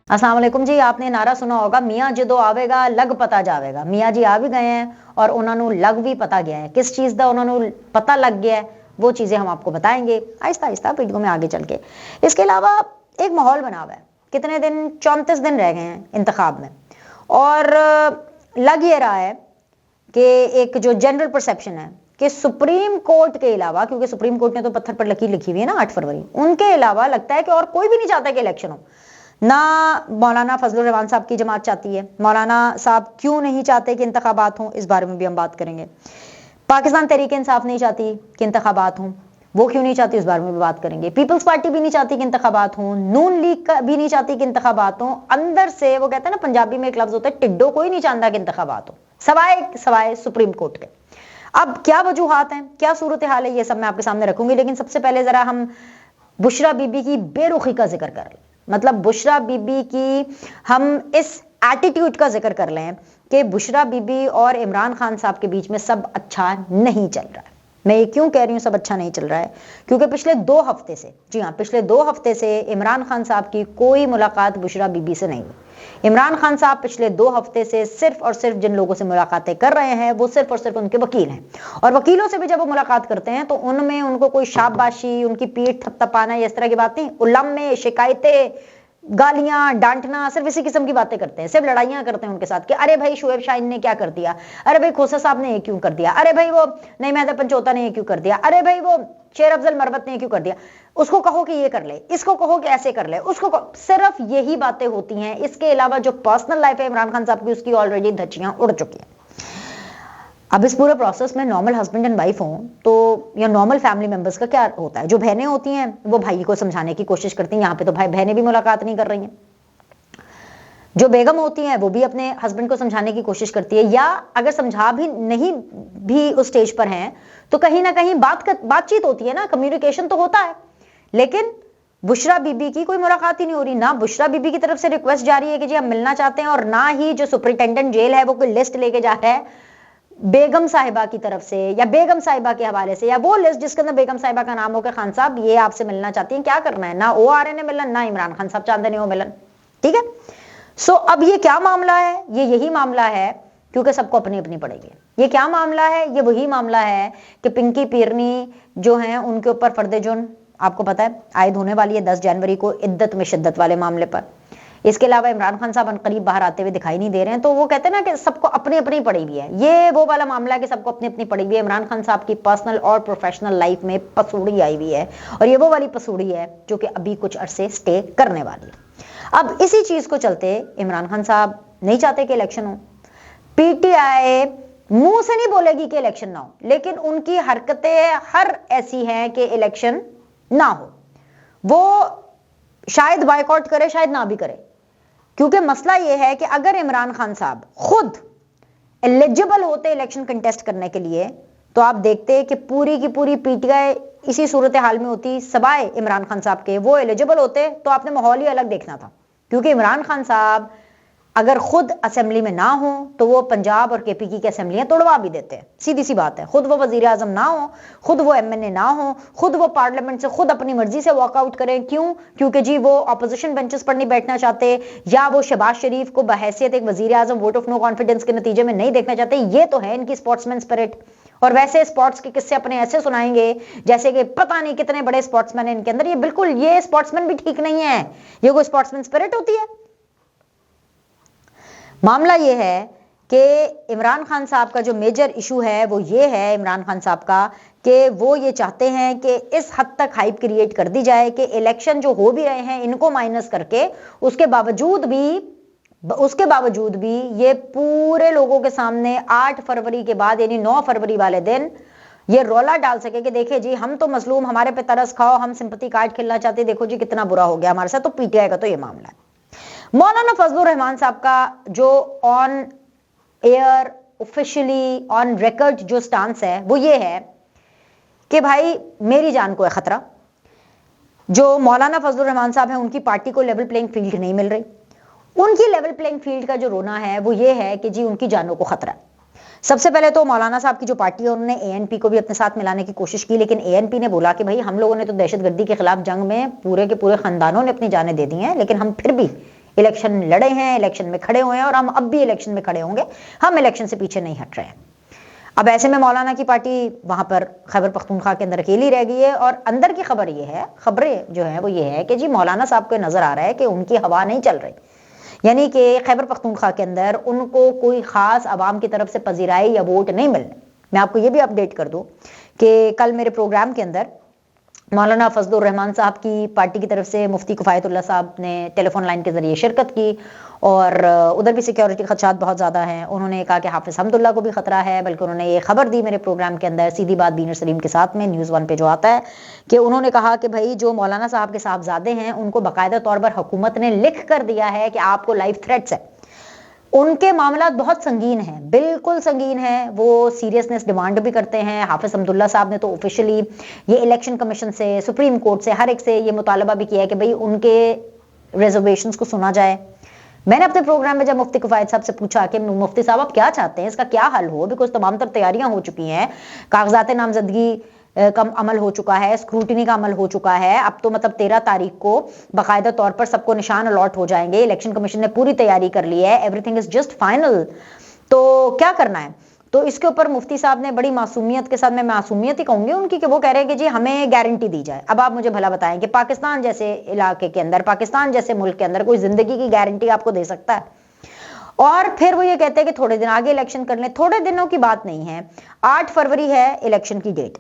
अस्सलाम वालेकुम जी। आपने नारा सुना होगा, मियाँ जदों आवेगा लग पता जावेगा। मियाँ जी आ भी गए हैं और उन्होंने लग भी पता गया है। किस चीज़ का उन्होंने पता लग गया है वो चीज़ें हम आपको बताएंगे आहिस्ता आहिस्ता वीडियो में आगे चल के। इसके अलावा एक माहौल बना हुआ है, कितने दिन, 34 दिन रह गए हैं इंतखाब में, और लग ये रहा है कि एक जो जनरल परसेप्शन है कि सुप्रीम कोर्ट के अलावा, क्योंकि सुप्रीम कोर्ट ने तो पत्थर पर लकीर लिखी हुई है ना 8 फरवरी, उनके अलावा लगता है कि और कोई भी नहीं चाहता कि इलेक्शन हो। ना मौलाना फजलुर रहमान साहब की जमात चाहती है। मौलाना साहब क्यों नहीं चाहते कि इंतखाबात हों, इस बारे में भी हम बात करेंगे। पाकिस्तान तहरीक इंसाफ नहीं चाहती कि इंतखाबात हों, वो क्यों नहीं चाहती, इस बारे में भी बात करेंगे। पीपल्स पार्टी भी नहीं चाहती कि इंतखाबात हों, नून लीग भी नहीं चाहती कि इंतखाबात हों। अंदर से वो कहते हैं ना, पंजाबी में एक लफ्ज होता है टिड्डो, कोई नहीं चाहता कि इंतखाबात हो, सवाए सुप्रीम कोर्ट के। अब क्या वजूहात हैं, क्या सूरत हाल है, ये सब मैं आपके सामने रखूंगी। लेकिन सबसे पहले जरा हम बुशरा बीबी की बेरुखी का जिक्र कर लें। मतलब बुशरा बीबी की हम इस एटीट्यूड का जिक्र कर लें कि बुशरा बीबी और इमरान खान साहब के बीच में सब अच्छा नहीं चल रहा है। मैं ये क्यों कह रही हूँ सब अच्छा नहीं चल रहा है, क्योंकि पिछले 2 हफ्ते से, जी हाँ, पिछले 2 हफ्ते से इमरान खान साहब की कोई मुलाकात बुशरा बीबी से नहीं हुई। इमरान खान साहब पिछले 2 हफ्ते से सिर्फ और सिर्फ जिन लोगों से मुलाकातें कर रहे हैं वो सिर्फ और सिर्फ उनके वकील हैं, और वकीलों से भी जब वो मुलाकात करते हैं तो उनमें उनको कोई शाबाशी, उनकी पीठ थपथपाना या इस तरह की बातें, उलम्मे, शिकायतें, गालियां, डांटना, सिर्फ इसी किस्म की बातें करते हैं। सिर्फ लड़ाइयां करते हैं उनके साथ कि अरे भाई शुएब शाहीन ने क्या कर दिया, अरे भाई खोसा साहब ने ये क्यों कर दिया, अरे भाई वो नईम हैदर पंचोता ने ये क्यों कर दिया, अरे भाई वो शेर अफजल मरवत ने ये क्यों कर दिया, उसको कहो कि ये कर ले, इसको कहो कि ऐसे कर ले, उसको सिर्फ यही बातें होती हैं। इसके अलावा जो पर्सनल लाइफ है इमरान खान साहब की, उसकी ऑलरेडी धज्जियां उड़ चुकी हैं। अब इस पूरे प्रोसेस में नॉर्मल हस्बैंड एंड वाइफ हों तो, या नॉर्मल फैमिली मेंबर्स का क्या होता है, जो बहनें होती हैं वो भाई को समझाने की कोशिश करती हैं। यहाँ पे तो भाई बहनें भी मुलाकात नहीं कर रही हैं। जो बेगम होती हैं वो भी अपने हस्बैंड को समझाने की कोशिश करती है, या अगर समझा भी नहीं भी उस स्टेज पर हैं तो कहीं ना कहीं बातचीत होती है ना, कम्युनिकेशन तो होता है। लेकिन बुशरा बीबी की कोई मुलाकात ही नहीं हो रही। ना बुशरा बीबी की तरफ से रिक्वेस्ट जा रही है कि जी हम मिलना चाहते हैं, और ना ही जो सुपरिटेंडेंट जेल है वो कोई लिस्ट लेके जा रहा है बेगम साहिबा की तरफ से, या बेगम साहिबा के हवाले से, या वो लिस्ट जिसके अंदर बेगम साहिबा का नाम हो कि खान साहब ये आपसे मिलना चाहती हैं, क्या करना है। ना वो आ रहे ने मिलन, ना इमरान खान साहब चाहते नहीं वो मिलन। ठीक है, सो अब ये क्या मामला है, ये यही मामला है, क्योंकि सबको अपनी अपनी पड़ेगी। ये क्या मामला है, ये वही मामला है कि पिंकी पीरनी जो है उनके ऊपर फर्दे जुर्म आपको पता है आयद होने वाली है 10 जनवरी को, इद्दत में शिद्दत वाले मामले पर। इसके अलावा इमरान खान साहब करीब बाहर आते हुए दिखाई नहीं दे रहे हैं, तो वो कहते हैं ना कि सबको अपनी अपनी पड़ी हुई है। ये वो वाला मामला है कि सबको अपनी अपनी पड़ी हुई है। इमरान खान साहब की पर्सनल और प्रोफेशनल लाइफ में पसूड़ी आई हुई है, और ये वो वाली पसूड़ी है जो कि अभी कुछ अरसे स्टे करने वाली है। अब इसी चीज को चलते इमरान खान साहब नहीं चाहते कि इलेक्शन हो। पीटीआई मुंह से नहीं बोलेगी कि इलेक्शन ना हो, लेकिन उनकी हरकतें हर ऐसी हैं कि इलेक्शन ना हो। वो शायद बायकॉट करे, शायद ना भी करे, क्योंकि मसला यह है कि अगर इमरान खान साहब खुद एलिजिबल होते इलेक्शन कंटेस्ट करने के लिए, तो आप देखते कि पूरी की पूरी पीटीआई इसी सूरत हाल में होती, सवाए इमरान खान साहब के। वो एलिजिबल होते तो आपने माहौल ही अलग देखना था, क्योंकि इमरान खान साहब अगर खुद असेंबली में ना हो तो वो पंजाब और केपी की असेंबलियां तोड़वा भी देते हैं, सीधी सी बात है। खुद वो वजीर आजम ना हो, खुद वो एमएनए ना हो, खुद वो पार्लियामेंट से खुद अपनी मर्जी से वॉकआउट करें। क्यों? क्योंकि जी वो अपोजिशन बेंचेस पर नहीं बैठना चाहते, या वो शहबाज शरीफ को बहैसियत एक वजीर आजम वोट ऑफ नो कॉन्फिडेंस के नतीजे में नहीं देखना चाहते। ये तो है इनकी स्पोर्ट्समैन स्पिरिट। और वैसे स्पोर्ट्स के किस्से अपने ऐसे सुनाएंगे जैसे कि पता नहीं कितने बड़े स्पोर्ट्समैन है इनके अंदर। ये बिल्कुल, ये स्पोर्ट्समैन भी ठीक नहीं है। ये कोई स्पोर्ट्समैन स्पिरिट होती है? मामला ये है कि इमरान खान साहब का जो मेजर इशू है वो ये है, इमरान खान साहब का, कि वो ये चाहते हैं कि इस हद तक हाइप क्रिएट कर दी जाए कि इलेक्शन जो हो भी रहे हैं इनको माइनस करके उसके बावजूद भी ये पूरे लोगों के सामने 8 फरवरी के बाद यानी 9 फरवरी वाले दिन ये रोला डाल सके कि देखिए जी हम तो मजलूम, हमारे पे तरस खाओ, हम सिंपैथी कार्ड खेलना चाहते, देखो जी कितना बुरा हो गया हमारे साथ। तो पीटीआई का तो ये मामला है। मौलाना फजलुर रहमान साहब का जो on air officially on record जो स्टांस है वो ये है कि भाई मेरी जान को है खतरा। जो मौलाना फजलुर रहमान साहब हैं उनकी पार्टी को लेवल प्लेइंग फील्ड नहीं मिल रही। उनकी लेवल प्लेइंग फील्ड का जो रोना है वो ये है कि जी उनकी जानों को खतरा है। सबसे पहले तो मौलाना साहब की जो पार्टी है उन्होंने एएनपी को भी अपने साथ मिलाने की कोशिश की, लेकिन एएनपी ने बोला कि भाई हम लोगों ने तो दहशतगर्दी के खिलाफ जंग में पूरे के पूरे खानदानों ने अपनी जानें दे दी हैं, लेकिन हम फिर भी इलेक्शन लड़े हैं, इलेक्शन में खड़े हुए हैं और हम अब भी इलेक्शन में खड़े होंगे, हम इलेक्शन से पीछे नहीं हट रहे हैं। अब ऐसे में मौलाना की पार्टी वहां पर खैबर पख्तूनख्वा के अंदर अकेली रह गई है और अंदर की खबर ये है, खबरें जो है वो ये है कि जी मौलाना साहब को नजर आ रहा है कि उनकी हवा नहीं चल रही, यानी कि खैबर पख्तूनख्वा के अंदर उनको कोई खास आवाम की तरफ से पजीराई या वोट नहीं मिलने। मैं आपको ये भी अपडेट कर दूं कि कल मेरे प्रोग्राम के अंदर मौलाना फजलुर रहमान साहब की पार्टी की तरफ से मुफ्ती किफायतुल्लाह साहब ने टेलीफोन लाइन के जरिए शिरकत की और उधर भी सिक्योरिटी खदशात बहुत ज़्यादा हैं। उन्होंने कहा कि हाफिज़ हमदुल्ला को भी खतरा है, बल्कि उन्होंने ये खबर दी मेरे प्रोग्राम के अंदर सीधी बात दीनर सलीम के साथ में न्यूज़ 1 पे जो आता है कि उन्होंने कहा कि भाई जो मौलाना साहब के साहबजादे हैं उनको बाकायदा तौर पर हुकूमत ने लिख कर दिया है कि आपको लाइफ थ्रेट्स है, उनके मामला बहुत संगीन है, बिल्कुल संगीन है, वो सीरियसनेस डिमांड भी करते हैं। हाफिज अब्दुल्ला साहब ने तो ऑफिशियली ये इलेक्शन कमीशन से, सुप्रीम कोर्ट से, हर एक से ये मुतालबा भी किया है कि भाई उनके रिजर्वेशंस को सुना जाए। मैंने अपने प्रोग्राम में जब मुफ्ती किफायत साहब से पूछा कि मुफ्ती साहब आप क्या चाहते हैं, इसका क्या हल हो, बिकॉज तमाम तर तैयारियां हो चुकी हैं, कागजात नामजदगी का अमल हो चुका है, स्क्रूटिनी का अमल हो चुका है, अब तो मतलब 13 तारीख को बाकायदा तौर पर सबको निशान अलॉट हो जाएंगे, इलेक्शन कमीशन ने पूरी तैयारी कर ली है, एवरीथिंग इज जस्ट फाइनल, तो क्या करना है। तो इसके ऊपर मुफ्ती साहब ने बड़ी मासूमियत के साथ, मैं मासूमियत ही कहूंगी उनकी, कि वो कह रहे हैं कि जी हमें गारंटी दी जाए। अब आप मुझे भला बताएं कि पाकिस्तान जैसे इलाके के अंदर, पाकिस्तान जैसे मुल्क के अंदर कोई जिंदगी की गारंटी आपको दे सकता है? और फिर वो ये कहते हैं कि थोड़े दिन आगे इलेक्शन कर लें। थोड़े दिनों की बात नहीं है, 8 फरवरी है इलेक्शन की डेट,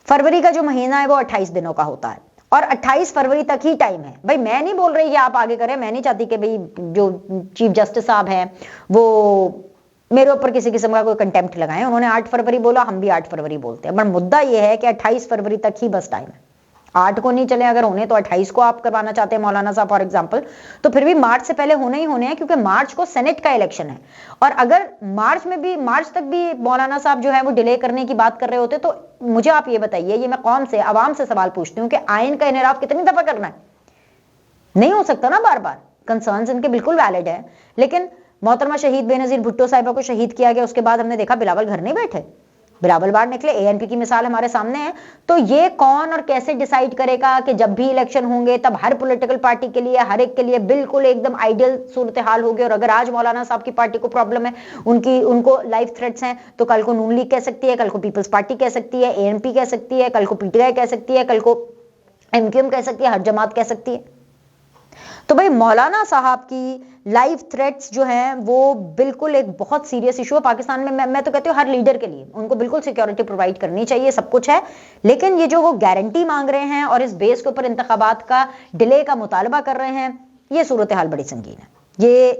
फरवरी का जो महीना है वो 28 दिनों का होता है और 28 फरवरी तक ही टाइम है। भाई मैं नहीं बोल रही कि आप आगे करें, मैं नहीं चाहती कि भाई जो चीफ जस्टिस साहब हैं वो मेरे ऊपर किसी किस्म का कोई कंटेम्प्ट लगाएं। उन्होंने 8 फरवरी बोला, हम भी 8 फरवरी बोलते हैं, पर मुद्दा ये है कि 28 फरवरी तक ही बस टाइम है, 8 को नहीं चले अगर होने तो 28 को आप करवाना चाहते हैं मौलाना साहब फॉर एग्जांपल, तो फिर भी मार्च से पहले होने ही होने हैं, क्योंकि मार्च को सेनेट का इलेक्शन है। और अगर मार्च तक भी मौलाना साहब जो है वो डिले करने की बात कर रहे होते, तो मुझे आप ये बताइए, ये मैं कौम से, आवाम से सवाल पूछती हूँ कि आइन का इनराफ कितनी दफा करना है? नहीं हो सकता ना बार बार। कंसर्न्स इनके बिल्कुल वैलिड है, लेकिन मोहतरमा शहीद बेनजीर भुट्टो साहिबा को शहीद किया गया, उसके बाद हमने देखा बिलावल घर नहीं बैठे, बिलावल बाहर निकले, एएनपी की मिसाल हमारे सामने है। तो ये कौन और कैसे डिसाइड करेगा कि जब भी इलेक्शन होंगे तब हर पॉलिटिकल पार्टी के लिए, हर एक के लिए बिल्कुल एकदम आइडियल सूरत हाल होगी? और अगर आज मौलाना साहब की पार्टी को प्रॉब्लम है, उनको लाइफ थ्रेट्स हैं, तो कल को नून लीग कह सकती है, कल को पीपल्स पार्टी कह सकती है, एएनपी कह सकती है, कल को पीटीआई कह सकती है, कल को एमक्यूएम कह सकती है, हर जमात कह सकती है। तो भाई मौलाना साहब की लाइफ थ्रेट्स जो हैं वो बिल्कुल एक बहुत सीरियस इशू है पाकिस्तान में। मैं तो कहती हूँ हर लीडर के लिए उनको बिल्कुल सिक्योरिटी प्रोवाइड करनी चाहिए, सब कुछ है, लेकिन ये जो वो गारंटी मांग रहे हैं और इस बेस के ऊपर इंतखाबात का डिले का मुतालबा कर रहे हैं, ये सूरत हाल बड़ी संगीन है। ये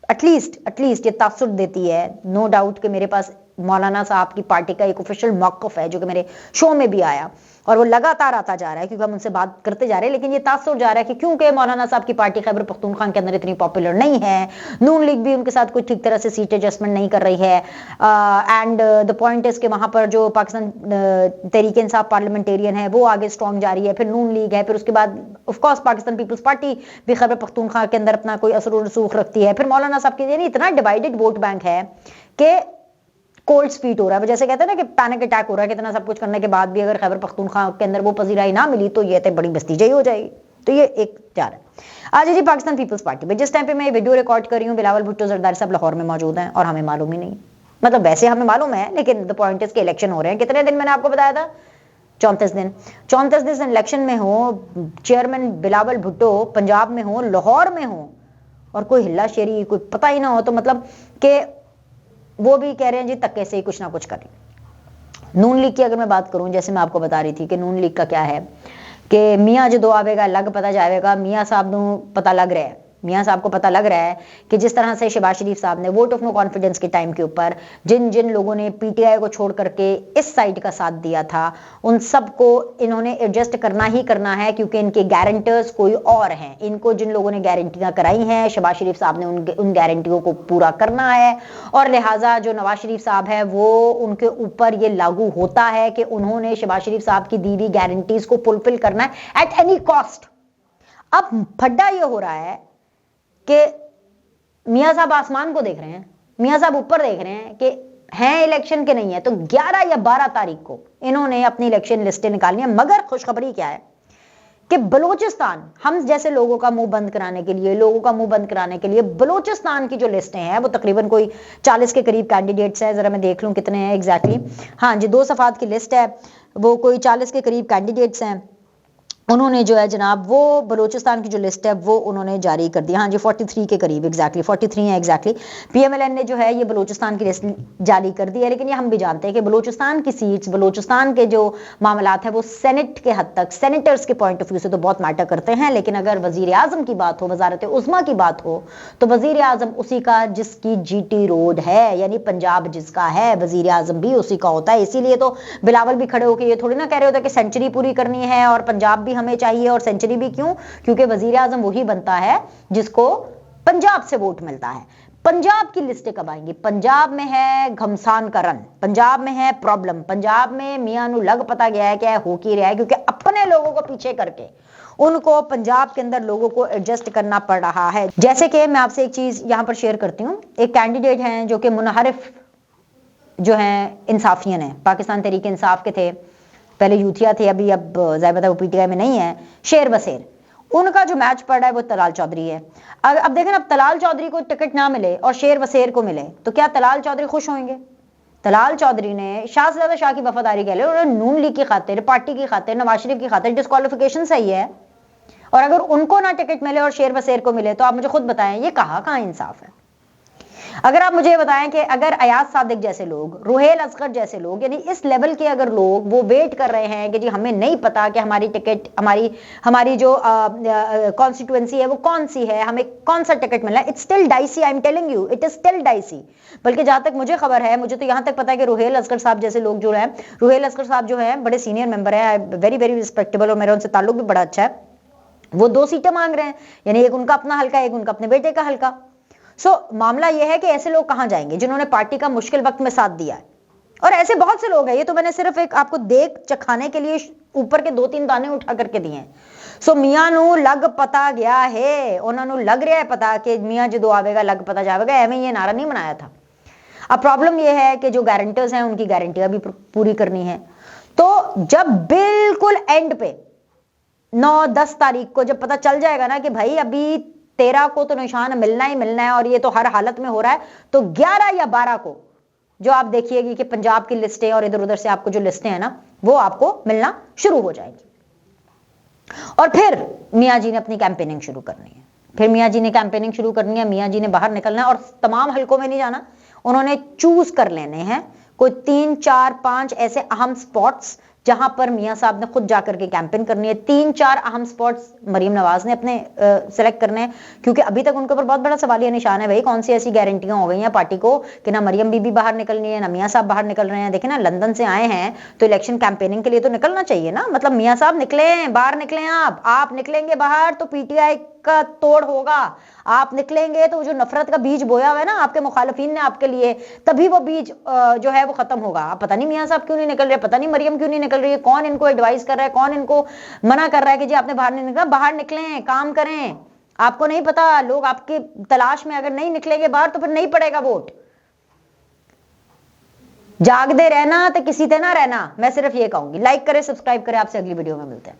एटलीस्ट ये तासुर देती है, नो डाउट कि मेरे पास मौलाना साहब की पार्टी का एक ऑफिशियल मौक़िफ़ है जो कि मेरे शो में भी आया और वो लगातार आता जा रहा है, क्योंकि हम उनसे बात करते जा रहे हैं, लेकिन ये तासुर जा रहा है कि क्योंकि मौलाना साहब की पार्टी खैबर पख्तूनख्वा के अंदर इतनी पॉपुलर नहीं है, नून लीग भी उनके साथ कोई ठीक तरह से सीट एडजस्टमेंट नहीं कर रही है, एंड द पॉइंट इज कि वहां पर जो पाकिस्तान तहरीक इंसाफ पार्लियामेंटेरियन है वो आगे स्ट्रॉन्ग जा रही है, फिर नून लीग है, फिर उसके बाद ऑफकोर्स पाकिस्तान पीपल्स पार्टी भी खैबर पख्तूनख्वा के अंदर अपना कोई असर रसूख रखती है, फिर मौलाना साहब की, यानी इतना डिवाइडेड वोट बैंक है कि कोल्ड स्पीट हो रहा है। जैसे कहते हैं ना कि पैनिक अटैक हो रहा है, कितना सब कुछ करने के बाद भी अगर खैबर पख्तूनख्वा के अंदर वो पजीराई ना मिली तो ये बड़ी बस्तीजई हो जाएगी। तो ये एक जा रहा है। आज जी पाकिस्तान पीपल्स पार्टी में जिस टाइम पे मैं ये वीडियो रिकॉर्ड कर रही हूँ, बिलावल भुट्टो जरदारी साहब लाहौर में मौजूद हैं और हमें मालूम ही नहीं, मतलब वैसे हमें मालूम है, लेकिन द पॉइंट इज के इलेक्शन हो रहे हैं। कितने दिन मैंने आपको बताया था? 34 दिन इलेक्शन में हो, चेयरमैन बिलावल भुट्टो पंजाब में हो, लाहौर में हो, और कोई हिल्ला शेरी कोई पता ही ना हो, तो मतलब कि वो भी कह रहे हैं जी तक्के से ही कुछ ना कुछ करें। नून लीग की अगर मैं बात करूं, जैसे मैं आपको बता रही थी कि नून लीग का क्या है कि मियाँ जो आवेगा लग पता जाएगा, मियाँ साहब को पता लग रहा है, मियाँ साहब को पता लग रहा है कि जिस तरह से शहबाज शरीफ साहब ने वोट ऑफ नो कॉन्फिडेंस के टाइम के ऊपर जिन जिन लोगों ने पीटीआई को छोड़ करके इस साइड का साथ दिया था, उन सबको इन्होंने एडजस्ट करना ही करना है, क्योंकि इनके गारंटर्स कोई और हैं। इनको जिन लोगों ने गारंटियां कराई हैं, शहबाज शरीफ साहब ने उन गारंटियों को पूरा करना है, और लिहाजा जो नवाज शरीफ साहब है वो उनके ऊपर ये लागू होता है कि उन्होंने शहबाज शरीफ साहब की दी हुई गारंटीज को फुलफिल करना है एट एनी कॉस्ट। अब फड्डा ये हो रहा है कि मियाँ साहब आसमान को देख रहे हैं, मियाँ साहब ऊपर देख रहे हैं कि हैं इलेक्शन के नहीं है, तो 11 या 12 तारीख को इन्होंने अपनी इलेक्शन लिस्टें निकालनी है। मगर खुशखबरी क्या है कि बलूचिस्तान, हम जैसे लोगों का मुंह बंद कराने के लिए, बलूचिस्तान की जो लिस्टें हैं वो तकरीबन कोई 40 के करीब कैंडिडेट्स हैं। जरा मैं देख लूं कितने हैं एग्जैक्टली। हाँ जी, 2 सफ़ात की लिस्ट है, वो कोई 40 के करीब कैंडिडेट्स हैं। उन्होंने जो है जनाब वो बलूचिस्तान की जो लिस्ट है वो उन्होंने जारी कर दी। हाँ जी, 43 के करीब एग्जैक्टली 43 है एग्जैक्टली। पीएमएलएन ने जो है ये बलूचिस्तान की लिस्ट जारी कर दी है, लेकिन ये हम भी जानते हैं कि बलूचिस्तान की सीट्स, बलूचिस्तान के जो मामलात हैं वो सेनेट के हद तक, सेनेटर्स के पॉइंट ऑफ व्यू से तो बहुत मैटर करते हैं, लेकिन अगर वजीर आजम की बात हो, वजारत उज़्मा की बात हो, तो वजीर आजम उसी का जिसकी जीटी रोड है, यानी पंजाब जिसका है, वजीर आजम भी उसी का होता है। इसीलिए तो बिलावल भी खड़े होकर ये थोड़ी ना कह रहे होते कि सेंचुरी पूरी करनी है और पंजाब भी हमें चाहिए, और सेंचुरी भी क्यों, क्योंकि वजीर आजम वही बनता है जिसको पंजाब से वोट मिलता है। पंजाब की लिस्टें कब आएंगी? पंजाब में है घमसान का रन, पंजाब में है प्रॉब्लम, पंजाब में मियां नू लग पता गया है क्या हो की रहा है, क्योंकि अपने लोगों को पीछे करके उनको पंजाब के अंदर लोगों को एडजस्ट करना पड़ रहा है। जैसे कि मैं आपसे एक चीज यहां पर शेयर करती हूं, एक कैंडिडेट हैं जो कि मुनहरिफ जो है इंसाफियन है, पाकिस्तान तहरीक इंसाफ के थे, पहले यूथिया थे, अभी अब ज़ाहिर वो पीटीआई में नहीं है, शेर बसेर, उनका जो मैच पड़ रहा है वो तलाल चौधरी है। अब देखें ना, अब तलाल चौधरी को टिकट ना मिले और शेर बसेर को मिले तो क्या तलाल चौधरी खुश होंगे? तलाल चौधरी ने शाह से ज्यादा शाह की वफादारी कह ले, उन्होंने नून लीग की खातिर, पार्टी की खातिर, नवाज शरीफ की खातिर डिस्क्वालिफिकेशन सही है, और अगर उनको ना टिकट मिले और शेर बसेर को मिले तो आप मुझे खुद बताएं ये कहाँ इंसाफ है? अगर आप मुझे बताएं कि अगर अयाज सादिक जैसे लोग, रुहेल असगर जैसे लोग, यानी इस लेवल के अगर लोग वो वेट कर रहे हैं कि जी हमें नहीं पता कि हमारी टिकट, हमारी जो कॉन्स्टिट्यूएंसी है वो कौन सी है, हमें कौन सा टिकट मिलना है, it's still dicey, I am telling you, it is still dicey. बल्कि जहां तक मुझे खबर है, मुझे तो यहां तक पता है कि रुहेल असगर साहब जैसे लोग जो है, रुहेल असगर साहब जो है बड़े सीनियर मेंबर है, वेरी वेरी रिस्पेक्टेबल, और मेरा उनसे ताल्लुक भी बड़ा अच्छा है, वो 2 सीटें मांग रहे हैं, यानी एक उनका अपना हल्का, एक उनका अपने बेटे का हल्का। मामला यह है कि ऐसे लोग कहां जाएंगे जिन्होंने पार्टी का मुश्किल वक्त में साथ दिया है, और ऐसे बहुत से लोग हैं। ये तो मैंने सिर्फ एक आपको देख चखाने के लिए ऊपर के 2-3 दाने उठा करके दिए हैं। मियां नू लग पता गया है, उन्होंने लग रहा है पता कि मियां जो आवेगा लग पता जावेगा, एवं ये नारा नहीं बनाया था। अब प्रॉब्लम यह है कि जो गारंटर्स हैं उनकी गारंटियां भी पूरी करनी है, तो जब बिल्कुल एंड पे 9-10 तारीख को जब पता चल जाएगा ना कि भाई अभी 13 को तो निशान मिलना ही मिलना है और ये तो हर हालत में हो रहा है, तो 11 या 12 को जो आप देखिएगी कि पंजाब की लिस्टें और इधर उधर से आपको जो लिस्टें हैं ना वो आपको मिलना शुरू हो जाएंगी, और फिर मियां जी ने अपनी कैंपेनिंग शुरू करनी है। फिर मियां जी ने कैंपेनिंग शुरू करनी है, मियां जी ने बाहर निकलना है, और तमाम हलकों में नहीं जाना, उन्होंने चूज कर लेने हैं कोई 3, 4, 5 ऐसे अहम स्पॉट्स जहां पर मियां साहब ने खुद जाकर के कैंपेन करनी है। 3-4 अहम स्पॉट्स मरीम नवाज ने अपने सेलेक्ट करने हैं, क्योंकि अभी तक उनके ऊपर बहुत बड़ा सवालिया निशान है, भाई कौन सी ऐसी गारंटियां हो गई हैं पार्टी को कि ना मरियम बीबी बाहर निकलनी है, ना मियां साहब बाहर निकल रहे हैं। देखें ना, लंदन से आए हैं तो इलेक्शन कैंपेनिंग के लिए तो निकलना चाहिए ना, मतलब मियां साहब निकले, बाहर निकले, आप निकलेंगे बाहर तो पीटीआई का तोड़ होगा, आप निकलेंगे तो जो नफरत का बीज बोया हुआ है ना आपके मुखालिफिन ने आपके लिए, तभी वो बीज जो है वो खत्म होगा। आप पता नहीं मियां साहब क्यों नहीं निकल रहे, पता नहीं मरियम क्यों नहीं निकल रही है, कौन इनको एडवाइस कर रहा है, कौन इनको मना कर रहा है कि जी आपने बाहर नहीं निकला, बाहर निकलें, काम करें। आपको नहीं पता, लोग आपकी तलाश में अगर नहीं निकलेंगे बाहर तो फिर नहीं पड़ेगा वोट। जागते रहना तो किसी से ना रहना, मैं सिर्फ ये कहूंगी। लाइक करें, सब्सक्राइब करें, आपसे अगली वीडियो में मिलते हैं।